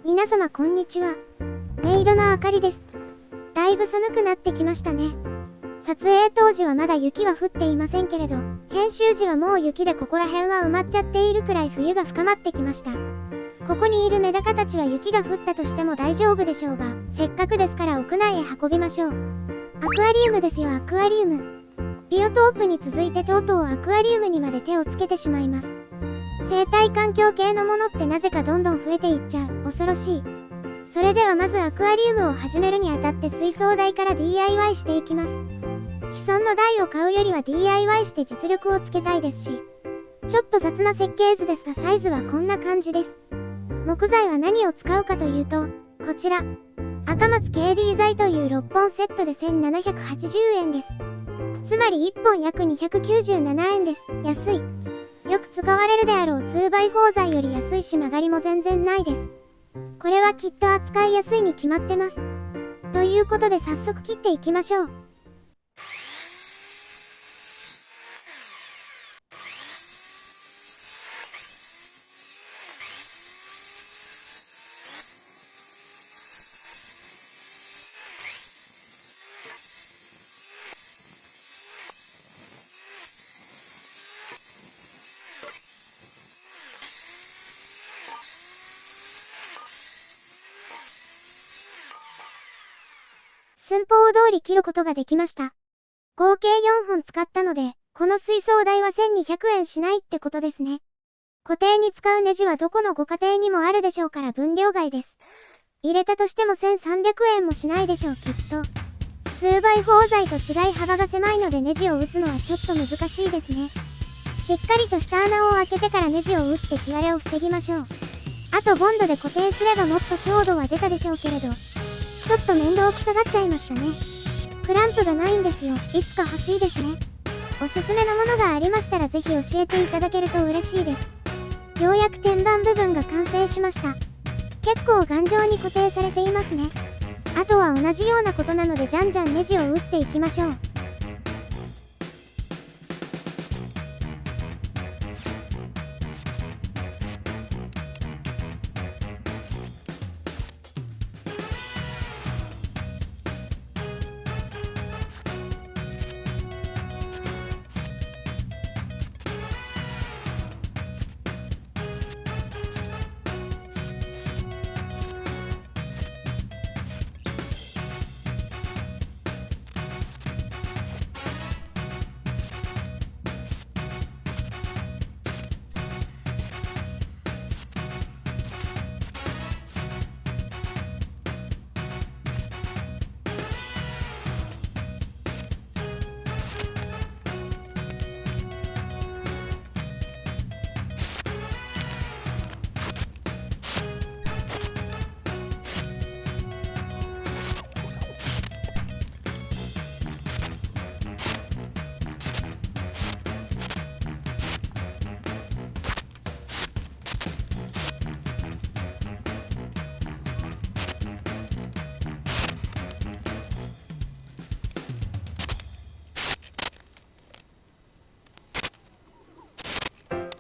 皆様こんにちは。メイドのあかりです。だいぶ寒くなってきましたね。撮影当時はまだ雪は降っていませんけれど、編集時はもう雪でここら辺は埋まっちゃっているくらい冬が深まってきました。ここにいるメダカたちは雪が降ったとしても大丈夫でしょうが、せっかくですから屋内へ運びましょう。アクアリウムですよ、アクアリウム。ビオトープに続いてとうとうアクアリウムにまで手をつけてしまいます。生態環境系のものってなぜかどんどん増えていっちゃう。恐ろしい。それではまずアクアリウムを始めるにあたって水槽台から DIY していきます。既存の台を買うよりは DIY して実力をつけたいですし、ちょっと雑な設計図ですがサイズはこんな感じです。木材は何を使うかというと、こちら。赤松 KD 材という6本セットで1780円です。つまり1本約297円です。安い。よく使われるであろう 2x4 材より安いし曲がりも全然ないです。これはきっと扱いやすいに決まってます。ということで早速切っていきましょう。寸法通り切ることができました。合計4本使ったので、この水槽代は1200円しないってことですね。固定に使うネジはどこのご家庭にもあるでしょうから分量外です。入れたとしても1300円もしないでしょうきっと。2x4 材と違い幅が狭いのでネジを打つのはちょっと難しいですね。しっかりとした穴を開けてからネジを打って切割れを防ぎましょう。あとボンドで固定すればもっと強度は出たでしょうけれど、ちょっと面倒くさがっちゃいましたね。クランプがないんですよ。いつか欲しいですね。おすすめのものがありましたらぜひ教えていただけると嬉しいです。ようやく天板部分が完成しました。結構頑丈に固定されていますね。あとは同じようなことなのでじゃんじゃんネジを打っていきましょう。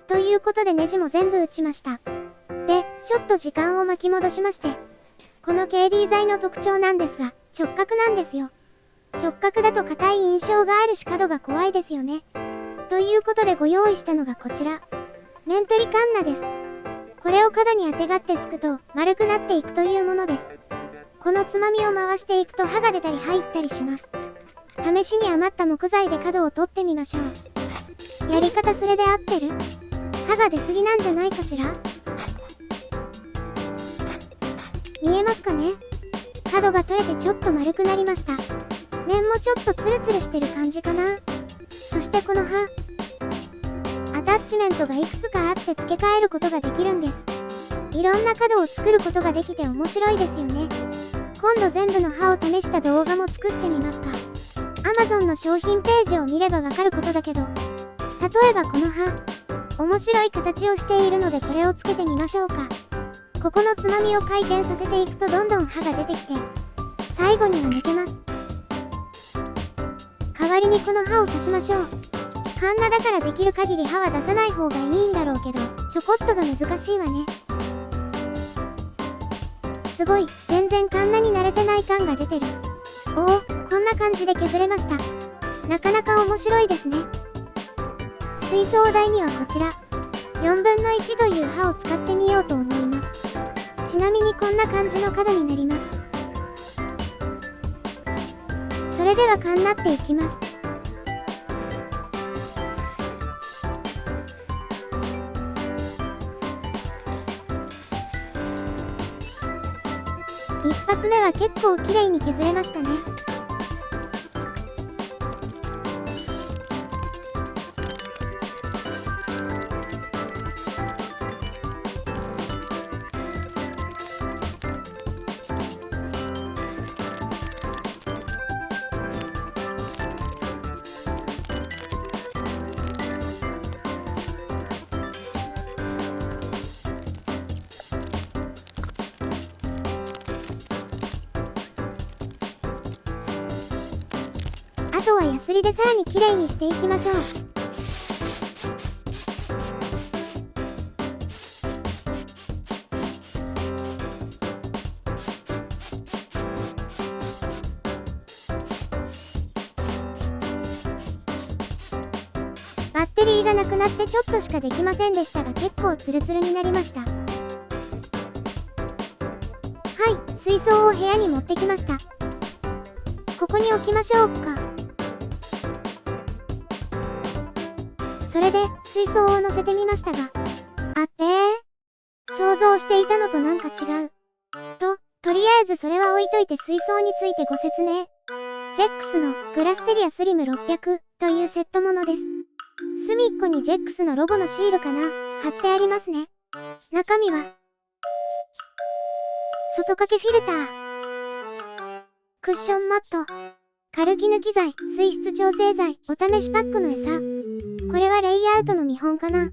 ということでネジも全部打ちました。で、ちょっと時間を巻き戻しまして、この KD 材の特徴なんですが、直角なんですよ。直角だと硬い印象があるし角が怖いですよね。ということでご用意したのがこちら。面取りカンナです。これを角にあてがってすくと丸くなっていくというものです。このつまみを回していくと刃が出たり入ったりします。試しに余った木材で角を取ってみましょう。やり方それで合ってる？刃が出すぎなんじゃないかしら？見えますかね？角が取れてちょっと丸くなりました。面もちょっとツルツルしてる感じかな。そしてこの刃、アタッチメントがいくつかあって付け替えることができるんです。いろんな角を作ることができて面白いですよね。今度全部の刃を試した動画も作ってみますか。Amazon の商品ページを見ればわかることだけど、例えばこの刃、面白い形をしているのでこれをつけてみましょうか。ここのつまみを回転させていくとどんどん刃が出てきて、最後には抜けます。代わりにこの刃を刺しましょう。カンナだからできる限り刃は出さない方がいいんだろうけど、ちょこっとが難しいわね。すごい、全然カンナに慣れてない感が出てる。おお、こんな感じで削れました。なかなか面白いですね。水槽台にはこちら、4分の1という刃を使ってみようと思います。ちなみにこんな感じの角になります。それではカンナっていきます。一発目は結構綺麗に削れましたね。あとはヤスリでさらに綺麗にしていきましょう。バッテリーがなくなってちょっとしかできませんでしたが、結構ツルツルになりました。はい、水槽を部屋に持ってきました。ここに置きましょうか。それで水槽を乗せてみましたが、想像していたのとなんか違う。とりあえずそれは置いといて水槽についてご説明。ジェックスのグラステリアスリム600というセットものです。隅っこにジェックスのロゴのシールかな、貼ってありますね。中身は外掛けフィルター、クッションマット、カルキ抜き剤、水質調整剤、お試しパックの餌。これはレイアウトの見本かな。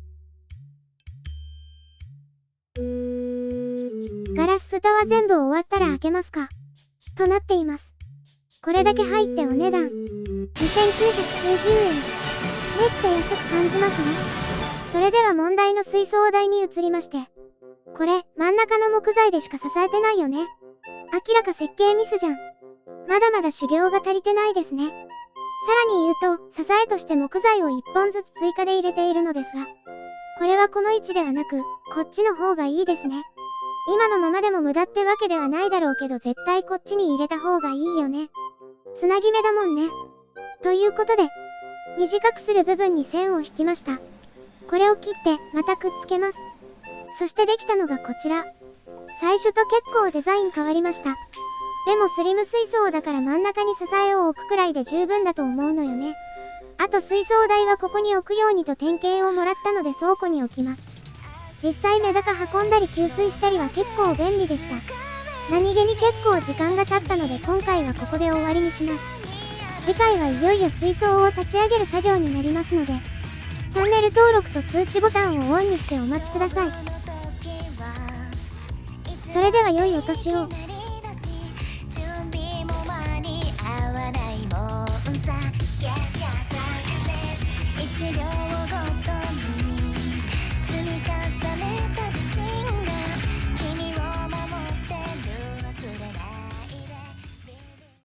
ガラス蓋は全部終わったら開けますか。となっています。これだけ入ってお値段2990円。めっちゃ安く感じますね。それでは問題の水槽台に移りまして。これ、真ん中の木材でしか支えてないよね。明らか設計ミスじゃん。まだまだ修行が足りてないですね。さらに言うと、支えとして木材を1本ずつ追加で入れているのですが、これはこの位置ではなく、こっちの方がいいですね。今のままでも無駄ってわけではないだろうけど、絶対こっちに入れた方がいいよね。つなぎ目だもんね。ということで、短くする部分に線を引きました。これを切ってまたくっつけます。そしてできたのがこちら。最初と結構デザイン変わりました。でもスリム水槽だから真ん中に支えを置くくらいで十分だと思うのよね。あと水槽台はここに置くようにと典型をもらったので倉庫に置きます。実際メダカ運んだり給水したりは結構便利でした。何気に結構時間が経ったので今回はここで終わりにします。次回はいよいよ水槽を立ち上げる作業になりますので、チャンネル登録と通知ボタンをオンにしてお待ちください。それでは良いお年を。1秒